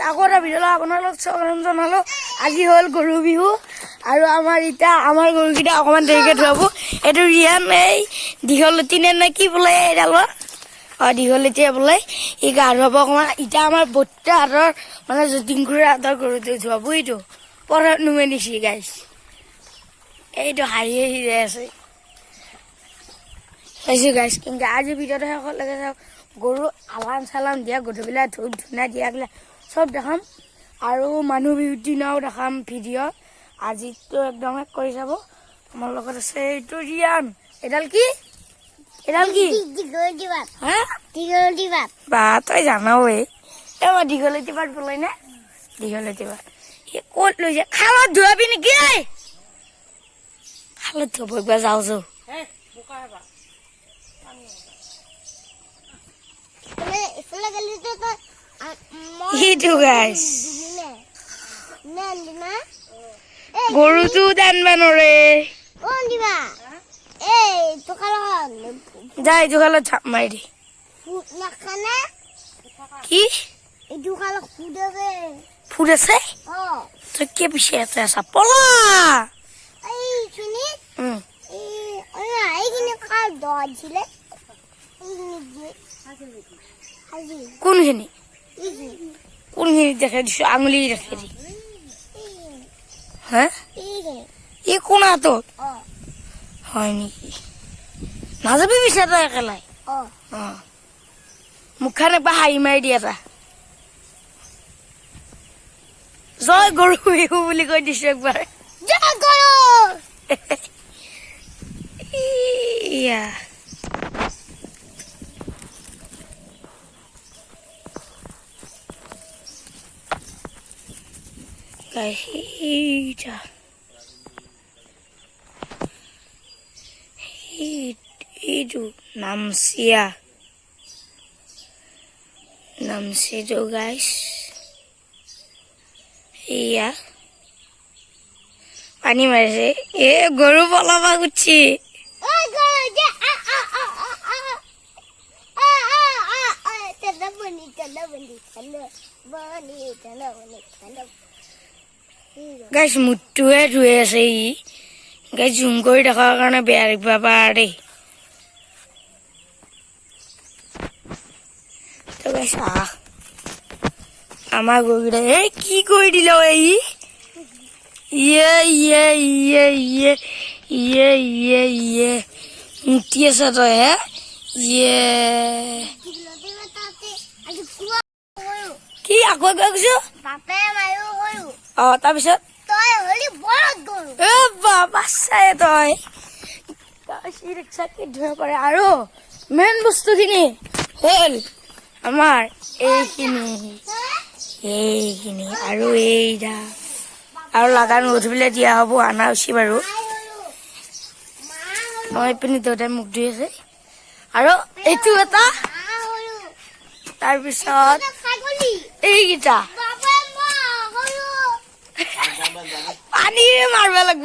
আকৌ এটা ভিডিঅ' আপোনালোক স্বাগতম জনালোঁ। আজি হ'ল গৰু বিহু আৰু আমাৰ গৰুকেইটা অকণমান দেৰিকৈ ধুৱাব। এইটো ৰিয়ান এই দীঘলতি নে কি বোলে এইডাল দীঘলতিয়ে বোলে ই গা ধুৱাব অকণমান। এতিয়া আমাৰ বৰ্তাহঁতৰ মানে যতীন খুৰীৰ হাতৰ গৰুটো ধুৱাব। এইটো পৰত নুমে দিছে গাইছ, এইটো হাঁহি হাঁহি যাই আছে চাইছোঁ গাইছ। কিন্তু আজি ভিডিঅ'টো শেষলৈকে চাওক। গৰু আলাম চালাম দিয়া, গধূলিবিলাক ধূপ ধূনা দিয়াবিলাক চব দেখাম আৰু মানুহ বিহুৰ দিনাও দেখাম ভিডিঅ'। আজিতো একদম শেষ কৰি চাব। আমাৰ লগত আছে এইটো ৰিয়ান। এইডাল কি হা বা তই জানাও এই মই দীঘলতি পাত বোলে নে দীঘলতি পাত সি ক'ত লৈ যায়। খালত ধুৱাবি নেকি? খালত ধুৱাব একবাৰ যাওঁ সেইটো গাইছ। গৰুটো টানবা নৰে যা এইটো খালত ঝাপ মাৰি দি। কি ফুট আছে তই কে পিছে আছা পলা কোনখিনি দেখাই দিছো আঙুলি দেখাই দি হা এই কোনাটো হয় নেকি? নাযাবি পিছে তই একেলাই মুখখন একবাৰ হাঁহি মাৰি দিয়া তা জয় গৰু বিহু বুলি কৈ দিছো একবাৰ। ইয়া এইটো নামচিটো গাইছ। এয়া পানী মাৰিছে এ গৰু পলাব গুচি গাইছ। মুঠটোহে ধুই আছে ই গাইছ। জুম কৰি দেখাৰ কাৰণে বেয়া দেখিবা পাৰ দেই। গাইছ আমাৰ গৰুকেইটা এই কি কৰি দিল এই ইয়ে মুতি আছে তই হে কি আকৌ কৈছো তাৰপিছত বাচ্চাই তই ৰিক্সাত ধৰিব পাৰে। আৰু মেইন বস্তুখিনি হ'ল আমাৰ এইখিনি আৰু এইডা আৰু লাগান গধূলি দিয়া হ'ব আনা উচি বাৰু। মই পিনি দেউতাই মুখ ধুই আছে আৰু এইটো এটা তাৰপিছত এইকেইটা পানীৰে মাৰিব লাগিব।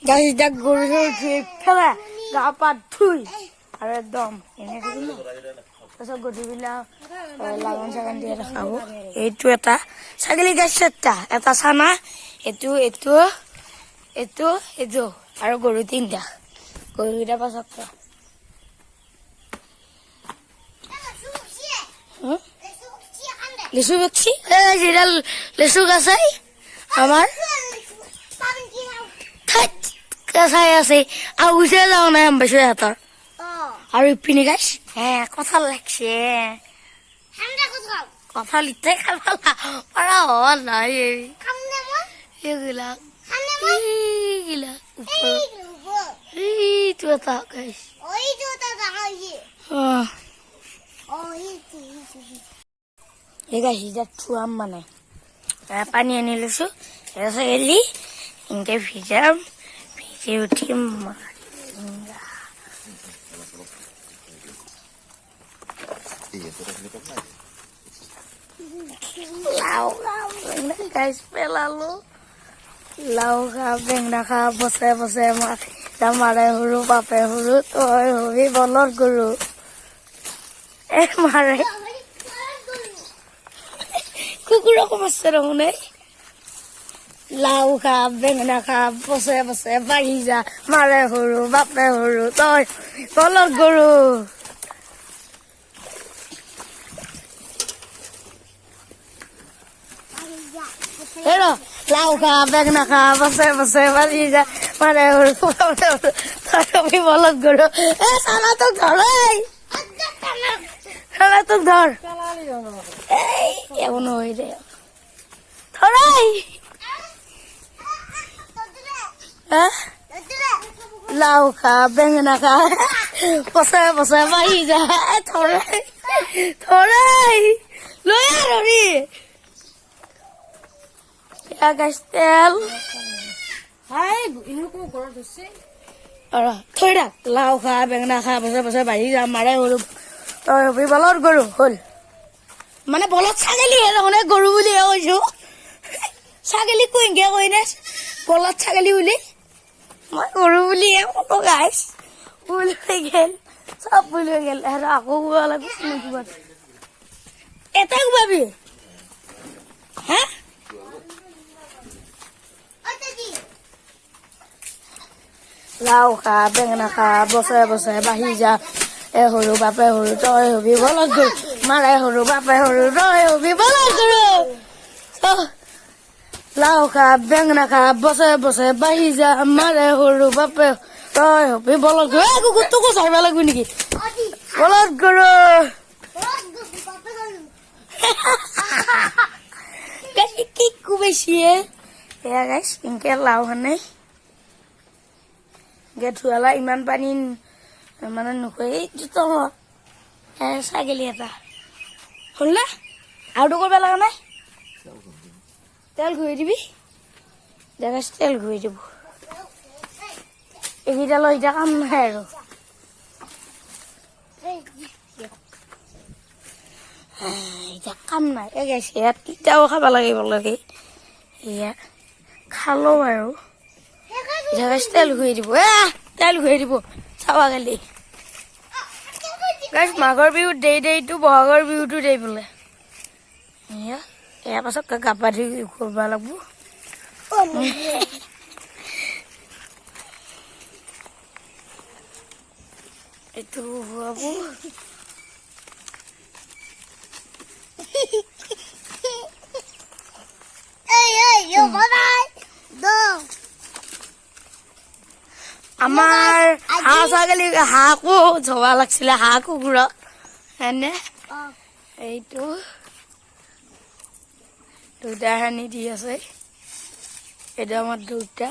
গাছ এতিয়া গৰু ধুই পেলাই গা পা ধুই আৰু একদম এনে থাকিম ন। তাৰপিছত গধূলিবিলাক লাগান চাগান দিয়ে দেখাব। এইটো এটা ছাগলী গাছ এটা চানা এইটো আৰু গৰু তিনিটা। গৰুকেইটা পাছত লিচু বেছি যিডাল লিচু গাছ আমাৰ কেঁচাই আছে আৰু গুচিয়ে যাওঁ নাই গম পাইছো সিহঁতৰ। আৰু ইপিনি গাইছ কঁঠাল লাগছে কঁঠাল ইটাই খাব পৰা হোৱা নাই এইবিলাক এইটো এটা গাইছ এই গাইছ এতিয়া থোৱাম মানে পানী আনি লৈছো এলি এনেকে ভিজাম ভিজি উঠিম লাও গাইছ পেলালো লাও খা বেঙেনা খা বছৰে বছৰে মাৰে সৰু বাপে সৰু তই হবি বলৰ গৰু মাৰে কুকুৰকো মাৰছে দেখোন লাও খা বেঙেনা খা বছে বছে বাঢ়ি যা মাৰে সৰু বাপে সৰু তই বলৰ গৰু লাও খা বেঙেনা খা বছে বছে বাঢ়ি যা মাৰে সৰু বাপে সৰু তই হবি বলৰ গৰু চালা তোক ধৰ চালা তোক ধৰ এমন হয়ে রে ধরাই লাউ খা বেঙেনা খা বসে বসে বাড়ি যা ধরাই ধরাই লয়া ধরি গাছ তেল থৈ রাখ লাউ খা বেঙেনা খা বসে বসে বাড়ি যা মাৰে সৰু তই হবি বলৰ গৰু হল মানে বলত ছাগলী দেখোন গৰু বুলিহে কৈছো ছাগলী কুইংকে কইনে বলত ছাগলী বুলি মই গৰু বুলিহে কলো গাইছ ভুল হৈ গেল চব ভুল হৈ গেল আৰু আকৌ কোৱা লাগিব কিবা এটা কোৱাবি হা লাও খা বেঙেনা খা বছে বছে বাঢ়ি যা সৰু বাপে সৰু তই হবি বলত গৰু মাৰে সৰু বাপে সৰু তই হবি বলত গৰু লাও খা বেঙেনা খা বছে বছে বাঢ়ি যা মাৰে সৰু বাপে তই হবি বলত গৰু কুকুৰটোকো চাইব লাগিব নেকি বলত গৰু কি কুবাইছিয়ে এয়া গাইছ ইনকে লাও হানে ধুৱালা ইমান পানী মানে নকয় এইটো ছাগলী এটা শুনলা আৰু কৰিব লগা নাই তেল ঘূৰি দিবি জেগা তেল ঘূৰি দিব এইকেইটা লৈ এতিয়া কাম নাই আৰু এতিয়া কাম নাই এই গাইছে ইয়াত তিতাও খাব লাগিব লাগে এয়া খালো আৰু জেগা তেল ঘূৰি দিব তেল ঘূৰি দিব চাবা গালি গাইছ মাঘৰ বিহুত দেইটো বহাগৰ বিহুতো দেই বোলে ইয়াৰ পাছত গা পা ধুই কৰিব লাগিব এইটো খুৱাব আমাৰ হাঁহ ছাগলী হাঁহকো ধোৱা লাগিছিলে হাঁহ কুকুৰক হয়নে এইটো দুটা সানি দি আছে এইটো আমাৰ দুটা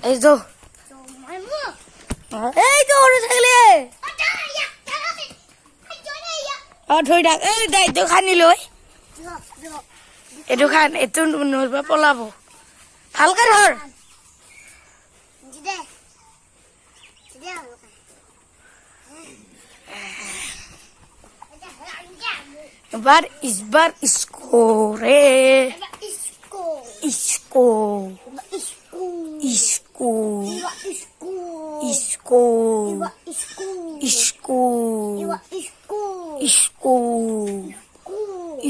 এইটো এইটো সৰু ছাগলী ধৰি থাক এই দায়িত্ব খানি লৈ এইটো খান এইটো নহ'ব পলাব ভালকে ধৰ Bar isko re isko isko isko isko isko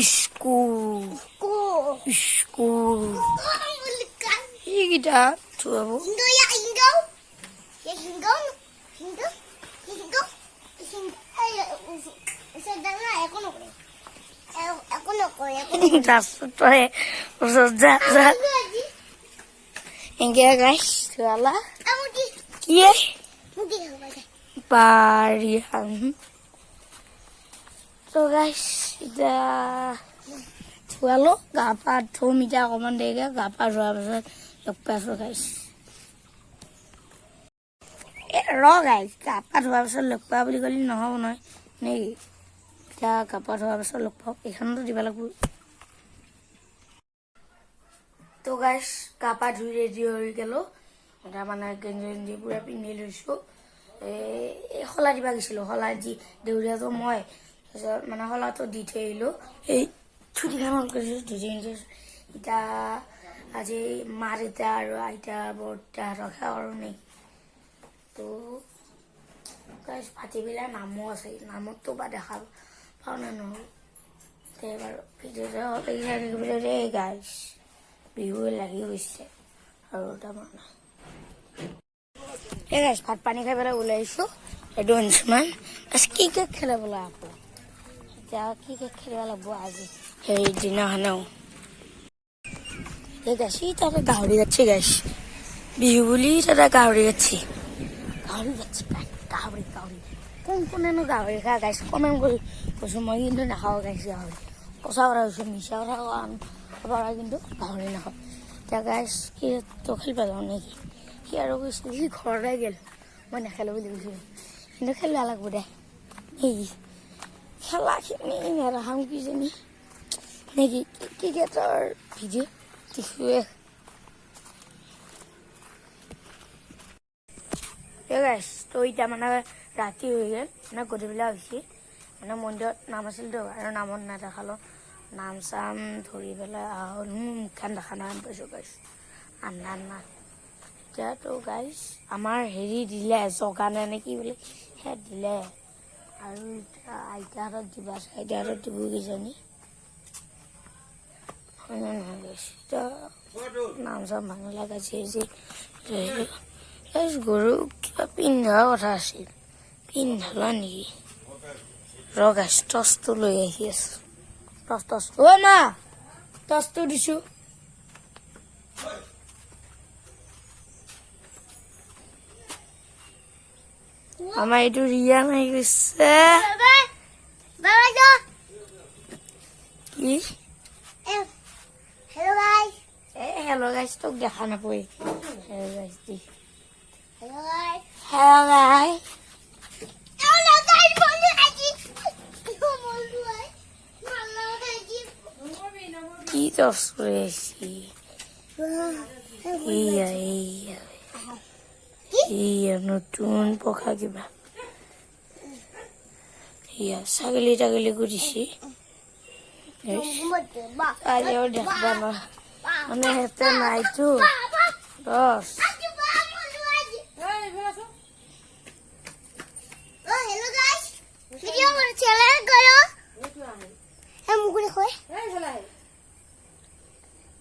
isko isko Higida tuabu Enggak guys, salah. Iya. Parihan. So guys, udah Sualo gapa tu mija komen dega gapa suara lepas guys. Ro guys, gapa suara lepas beli kali noh noh nih. Kita gapa suara lepas ikan tu di balik bu. তো guys কাপা ধুই ready হয়ে গেল এটা মানে গেঞ্জি পুরা পিন্ধি লৈছো এই হলা দিবা গেছিল হলা দি দেউৰিয়াটো মই মানে হলাটো দি থৈ আহিলো এই ছুটিখান কৰিছো দুদিন এটা আজি মা দেউতা আৰু আইতা বৰদেউতাহঁতক সেৱা কৰোঁ নেকি তো গাইছ ভাটিবেলা নামো আছে নামতো বা দেখা পাওঁ নে নহ'ল তে বাৰু ভিডিঅ'টো লাগি থাকিবলৈ দেই গাইছ বিহু লাগি গৈছে আৰু তাৰমানে এই গাইছ ভাত পানী খাই পেলাই ওলাই আহিছোঁ এইটো অঞ্চুমান ক্ৰিকেট খেলিবলৈ আকৌ এতিয়া ক্ৰিকেট খেলিব লাগিব আজি সেই দিনাখনেও এই গাছ তাতে গাহৰি যাচ্ছে গাছ বিহু বুলি তাতে গাহৰি যাচ্ছে গাহৰি কোনেনো গাহৰি খাই গাইছ কমেণ্ট কৰি কৈছোঁ মই কিন্তু নাখাওঁ গাইছ গাহৰি সঁচা কথা কৈছোঁ মিছা কথা কোৱা কিন্তু গাহৰি নাখাওঁ এতিয়া গাইছ ক্ৰিকেটটো খেলিব যাওঁ নেকি সি আৰু কৈছিল সি ঘৰলৈ গ'ল মই নেখেলোঁ বুলি কৈছিলোঁ কিন্তু খেলিব লাগিব দে নেকি খেলাখিনি নেৰাখাম কিজানি নেকি ক্ৰিকেটৰ ভিডিঅ' দেখিয়ে গাইছ তো এতিয়া মানে ৰাতি হৈ গ'ল মানে গধূলিবেলা হৈছে মানে মন্দিৰত নাম আছিলতো আৰু নামত নেদেখালোঁ নাম চাম ধৰি পেলাই মুখখন দেখা নাই পাইছোঁ গাইছ আন্ধাৰ এতিয়াতো গাইছ আমাৰ হেৰি দিলে জগানে নে কি বোলে সেয়া দিলে আৰু এতিয়া আইতাহঁতক দিব আছে আইতাহঁতক দিব কিজানি হয় নে নহয় গাইছ এতিয়া নাম চাম ভাঙিলা গাইছে যে গৰু কিবা পিন্ধাৰ কথা আছিল পিন্ধালা নেকি ৰ গাইছ টচটো লৈ আহি আছোঁ টচ অ' মা টচটো দিছোঁ আমাৰ এইটো ৰিয়ান আহি গৈছে কি হেল্ল' গাইছ তোক দেখা নাপায় হেল্ল' গাইছ দি হেল্ল' গাইছ কি টচ কৰি আছি এইয়া নতুন পকা কিবা ইয়া ছাগলী তাগলী কৰিছে আজিও দেখবা ন মানে হেঁতে নাইতো দছ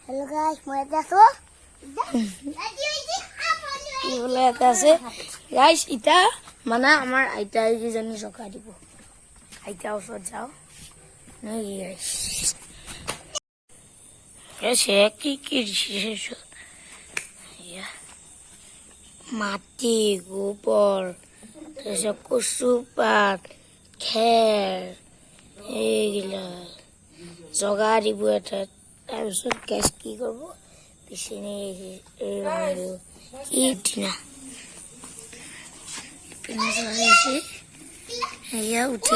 Hello guys, mau lihat tuh? কি বোলে এটা আছে গাইছ ইটা মানে আমাৰ আইতাই কিজানি চকা দিব আইতাৰ ওচৰত যাওঁ নেকি গাইছ কি দিছে মাটি গোবৰ তাৰপিছত কচু পাত খেৰ এইগিলা জগা দিব এটা তাৰপিছত গেছ কি কৰিব পিছনে কি দিনা এয়া উঠি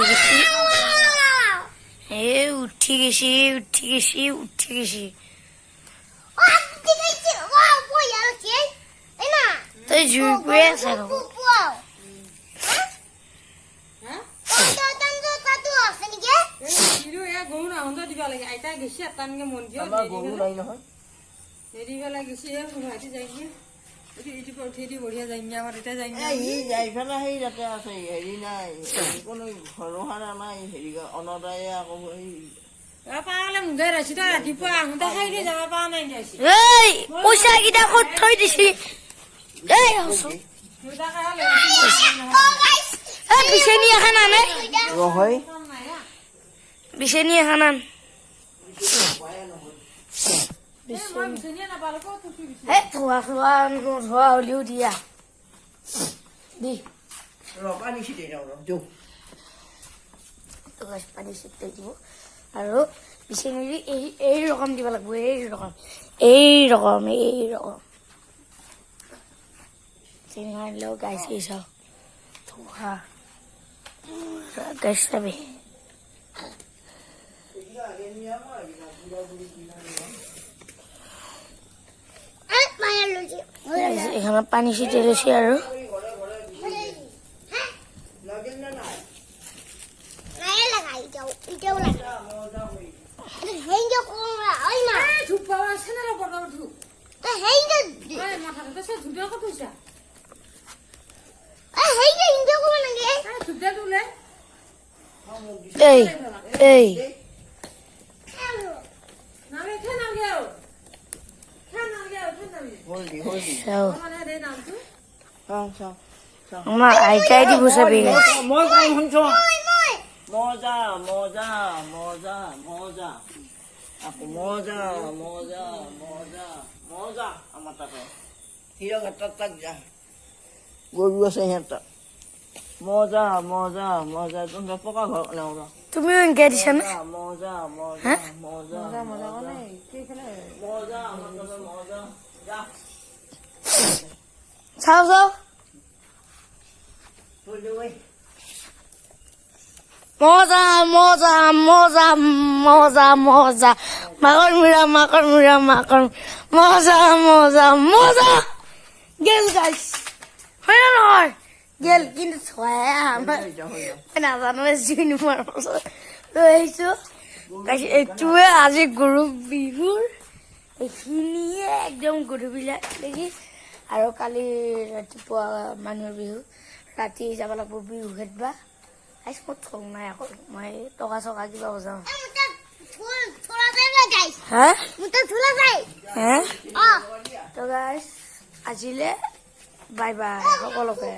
গৈছি তই জুই কৰি আছে গৰু নাহন্দ দিব লাগে আইতা গেছি আটানকে মন্দিৰত দেৰি পেলাই গেছি ভাইটি যাইগে এইটো উঠি দি বঢ়িয়া যাইগে আমাৰ এতিয়া যাইগে যাই পেলাই সেই তাতে আছে হেৰি নাই কোনো ঘৰহাৰ আমাৰ হেৰি অনদায়ে আকৌ পালে মুগাই ৰাখি তই ৰাতিপুৱা আহোঁতে খাই দি যাব পৰা নাই যাইছি এই পইচা কেইটা ক'ত থৈ দিছি বিচনী এখন আনে ৰহৈ বিচনী এখন আন ধোৱা হ'লেও দিয়া দি পানী ছিটাই যাওঁ পানী ছিটাই দিব আৰু বিচনী দি এই ৰকম দিব লাগিব এই ৰকম চিনি আনিলেও গাইছ চাওঁ ধোৱা গাইছ চাবি এখানে পানী ছিটিয়াই লৈছে আৰু Hei, jauh kau lah, ay ma. ধূপ পাৱা আছে না বৰ্তমান ধূপ ঐ মাথাটো চব ধুবি ক'ত থৈছা ধুবি তোলে এই এই নামে খে নামগে হলদি চাও মানে দে নামটো চাওঁ আমাৰ আইতাই দিব চাবি মই কম শুনছ মজা মজা মজা মজা আকৌ মজা মজা মজা মজা আমাৰ তাতে হিৰক এটাত তাক যা গৰু আছে সিহঁতৰ মজা মজা মজা তহঁতৰ পকা ঘৰ নাও তুমিও এনেকৈ দিছা নে মজা মজা হা? মজা মজা মানে কি খেলে মজা আমাৰ তাতে মজা যা চাও চাও থৈ দিওঁ ঐ মজা মজা মজা মজা মজা মাকৰ মুৰা মজা মজা মজা গেল গাইছ হয় না নহয় গেল কিন্তু ছয় আমাৰ হৈ যা নাজানো জুইনুমাৰ পাছত লৈ আহিছো এইটোৱে আজি গৰু বিহুৰ এইখিনিয়ে একদম গৰুবিলাক দেখি আৰু কালি ৰাতিপুৱা মানুহৰ বিহু ৰাতি যাব লাগিব বিহু খেদবা আইচ মোৰ থং নাই আকৌ মই টকা চকা কিবা বজাওঁ হা হা তো গাইছ আজিলে বাই বাই সকলোকে